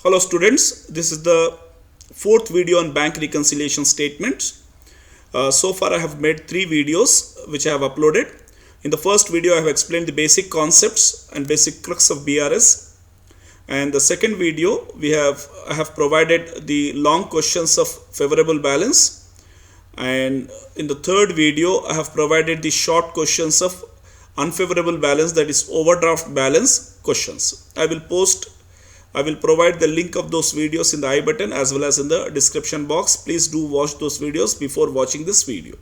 Hello students, this is the fourth video on bank reconciliation statements. So far I have made three videos which I have uploaded. In the first video I have explained the basic concepts and basic crux of BRS, and the second video I have provided the long questions of favorable balance, and in the third video I have provided the short questions of unfavorable balance, that is overdraft balance questions. I will provide the link of those videos in the I button as well as in the description box. Please do watch those videos before watching this video.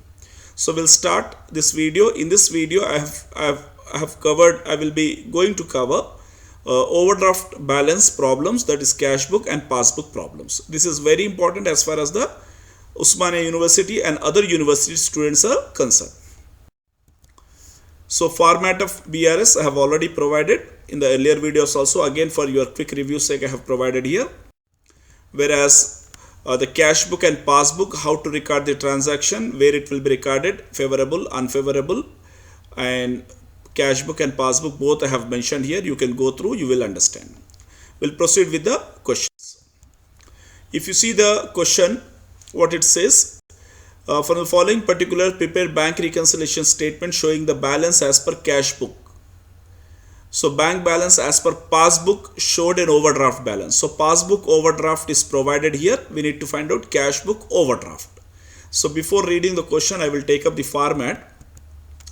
So we'll start this video. In this video I will be going to cover overdraft balance problems, that is cash book and passbook problems. This is very important as far as the Osmania University and other university students are concerned. So format of BRS I have already provided in the earlier videos also. Again, for your quick review sake, I have provided here. Whereas the cash book and passbook, how to record the transaction, where it will be recorded, favorable, unfavorable, and cash book and passbook both I have mentioned here. You can go through, you will understand. We'll proceed with the questions. If you see the question, what it says, from the following particular, prepare bank reconciliation statement showing the balance as per cash book. So bank balance as per passbook showed an overdraft balance. So passbook overdraft is provided here. We need to find out cash book overdraft. So before reading the question, I will take up the format.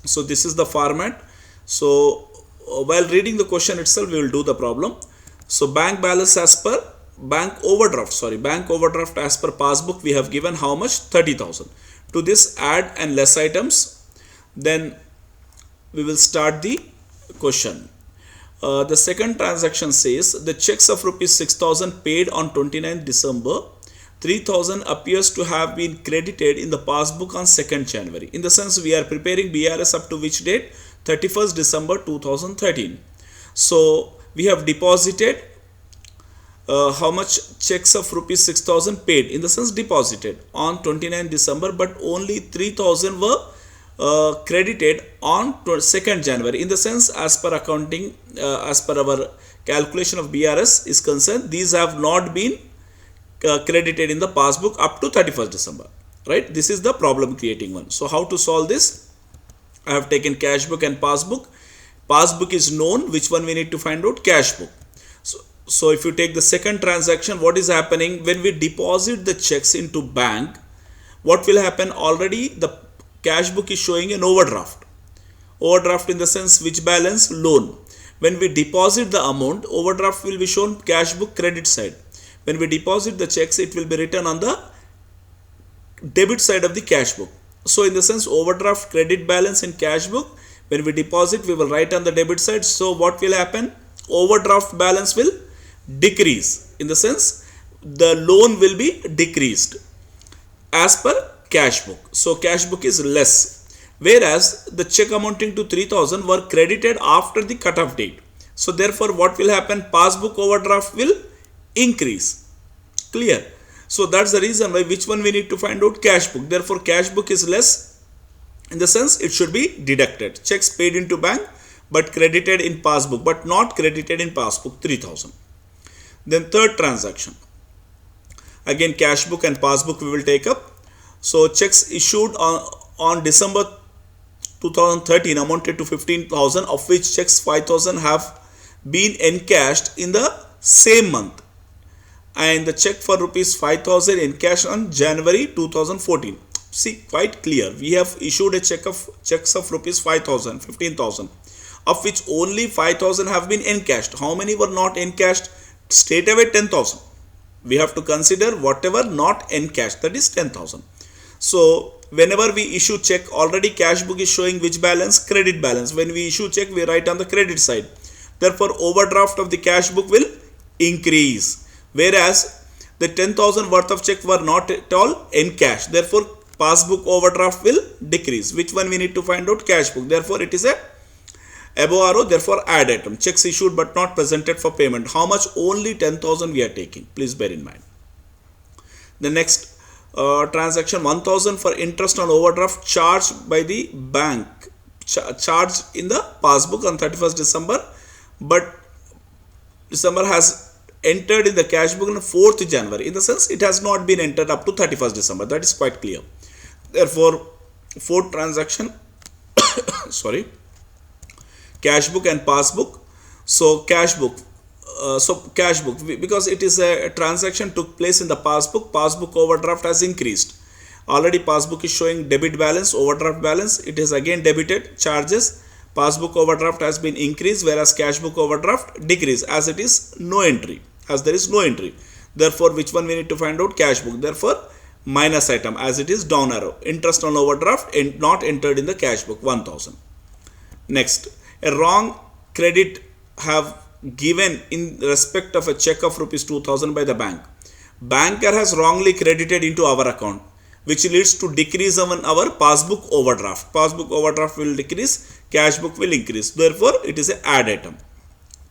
So this is the format. So while reading the question itself, we will do the problem. So bank balance as per bank overdraft as per passbook, we have given how much? 30,000. To this add and less items. Then we will start the question. The second transaction says the checks of rupees 6,000 paid on 29th December, 3,000 appears to have been credited in the passbook on 2nd January. In the sense, we are preparing BRS up to which date? 31st December 2013. So we have deposited how much? Checks of rupees 6,000 paid, in the sense deposited on 29th December, but only 3,000 were credited on 2nd January. In the sense, as per accounting, as per our calculation of BRS is concerned, these have not been credited in the passbook up to 31st December. Right? This is the problem creating one. So how to solve this? I have taken cash book and passbook. Passbook is known. Which one we need to find out? Cash book. So if you take the second transaction, what is happening when we deposit the checks into bank? What will happen? Already the cash book is showing an overdraft. Overdraft in the sense which balance? Loan. When we deposit the amount, overdraft will be shown cash book credit side. When we deposit the checks, it will be written on the debit side of the cash book. So in the sense, overdraft credit balance in cash book, when we deposit, we will write on the debit side. So what will happen? Overdraft balance will decrease. In the sense, the loan will be decreased as per cash book. So cash book is less, whereas the check amounting to 3,000 were credited after the cutoff date. So therefore what will happen? Passbook overdraft will increase. Clear? So that's the reason why which one we need to find out? Cash book. Therefore cash book is less, in the sense it should be deducted. Checks paid into bank but credited in passbook, but not credited in passbook, 3,000. Then third transaction, again cash book and passbook we will take up. So checks issued on December 2013 amounted to 15,000, of which checks 5,000 have been encashed in the same month, and the check for rupees 5,000 encashed on January 2014. See, quite clear. We have issued a checks of rupees 5,000, 15,000, of which only 5,000 have been encashed. How many were not encashed? Straight away 10,000. We have to consider whatever not encashed, that is 10,000. So whenever we issue check, already cash book is showing which balance? Credit balance. When we issue check, we write on the credit side. Therefore overdraft of the cash book will increase, whereas the 10,000 worth of check were not at all encashed. Therefore passbook overdraft will decrease. Which one we need to find out? Cash book. Therefore it is a above arrow, therefore add item. Checks issued but not presented for payment. How much? Only 10,000 we are taking. Please bear in mind. The next transaction, 1,000 for interest on overdraft charged by the bank, charged in the passbook on 31st December, but December has entered in the cash book on 4th January. In the sense, it has not been entered up to 31st December. That is quite clear. Therefore, fourth transaction, sorry, cash book and passbook. So cash book, because it is a transaction took place in the passbook overdraft has increased. Already passbook is showing debit balance, overdraft balance. It is again debited charges. Passbook overdraft has been increased, whereas cash book overdraft decreased, as it is no entry, as there is no entry. Therefore, which one we need to find out? Cash book. Therefore, minus item, as it is down arrow. Interest on overdraft not entered in the cash book, 1000. Next, a wrong credit have given in respect of a check of rupees 2000 by the bank. Banker has wrongly credited into our account, which leads to decrease in our passbook overdraft. Passbook overdraft will decrease, cash book will increase. Therefore, it is a add item,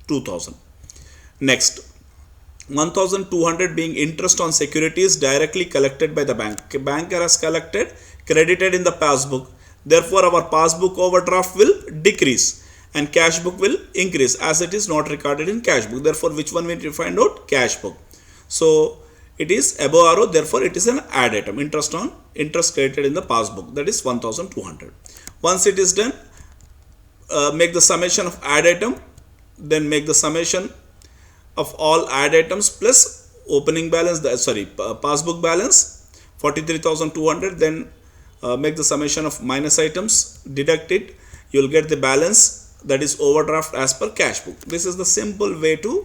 2000. Next, 1200 being interest on securities directly collected by the bank. Banker has collected, credited in the passbook. Therefore, our passbook overdraft will decrease and cash book will increase, as it is not recorded in cash book. Therefore, which one we need to find out? Cash book. So, it is above arrow, therefore it is an add item. Interest credited in the passbook, that is 1200. Once it is done, make the summation of add item, then make the summation of all add items plus opening balance, passbook balance 43,200. Then make the summation of minus items, deduct it, you will get the balance, that is overdraft as per cash book. This is the simple way to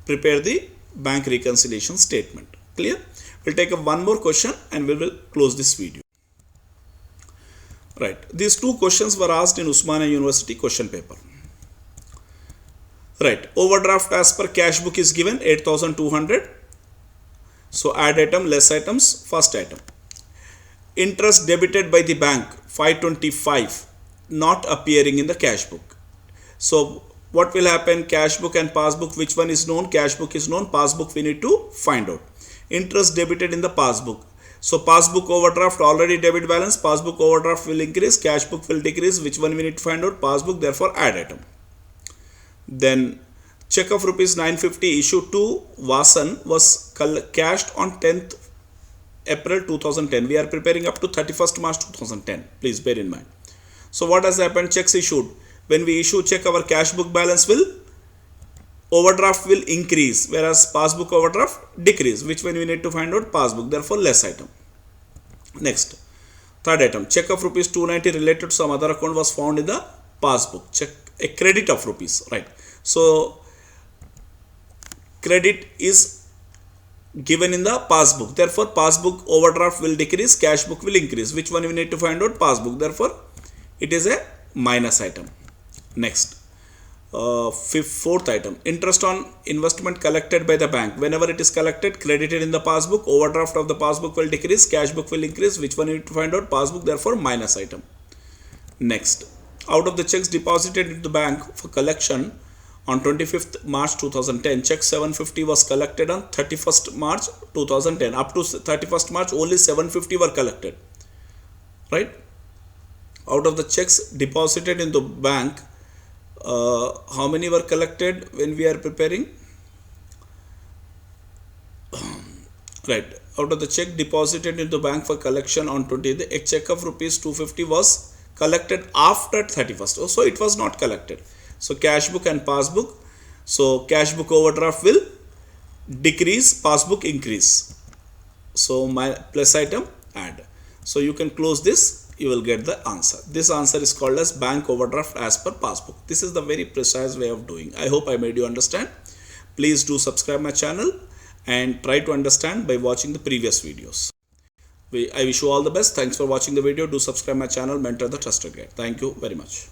prepare the bank reconciliation statement. Clear? We'll take up one more question and we will close this video. Right. These two questions were asked in Osmania University question paper. Right. Overdraft as per cash book is given 8,200. So add item, less items, first item. Interest debited by the bank 525 not appearing in the cash book. So what will happen? Cash book and passbook, which one is known? Cash book is known, passbook we need to find out. Interest debited in the passbook. So passbook overdraft already debit balance, passbook overdraft will increase, cash book will decrease. Which one we need to find out? Passbook, therefore add item. Then check of rupees 950 issued to Vasan was cashed on 10th April 2010. We are preparing up to 31st March 2010. Please bear in mind. So what has happened? Checks issued. When we issue check, our cash book balance overdraft will increase, whereas passbook overdraft decrease. Which one we need to find out? Passbook, therefore less item. Next, third item, check of rupees 290 related to some other account was found in the passbook. Check a credit of rupees, right? So credit is given in the passbook, therefore passbook overdraft will decrease, cash book will increase. Which one we need to find out? Passbook, therefore it is a minus item. Next, fourth item, interest on investment collected by the bank. Whenever it is collected, credited in the passbook, overdraft of the passbook will decrease, cash book will increase. Which one you need to find out? Passbook, therefore minus item. Next, out of the checks deposited into the bank for collection on 25th March 2010, check 750 was collected on 31st March 2010. Up to 31st March, only 750 were collected, right? Out of the checks deposited in the bank, how many were collected when we are preparing? Right. Out of the check deposited into the bank for collection on 20th, a check of rupees 250 was collected after 31st. So it was not collected. So cash book and passbook. So cash book overdraft will decrease, passbook increase. So my plus item add. So you can close this. You will get the answer. This answer is called as bank overdraft as per passbook. This is the very precise way of doing. I hope I made you understand. Please do subscribe my channel and try to understand by watching the previous videos. I wish you all the best. Thanks for watching the video. Do subscribe my channel, Mentor the Trusted Guide. Thank you very much.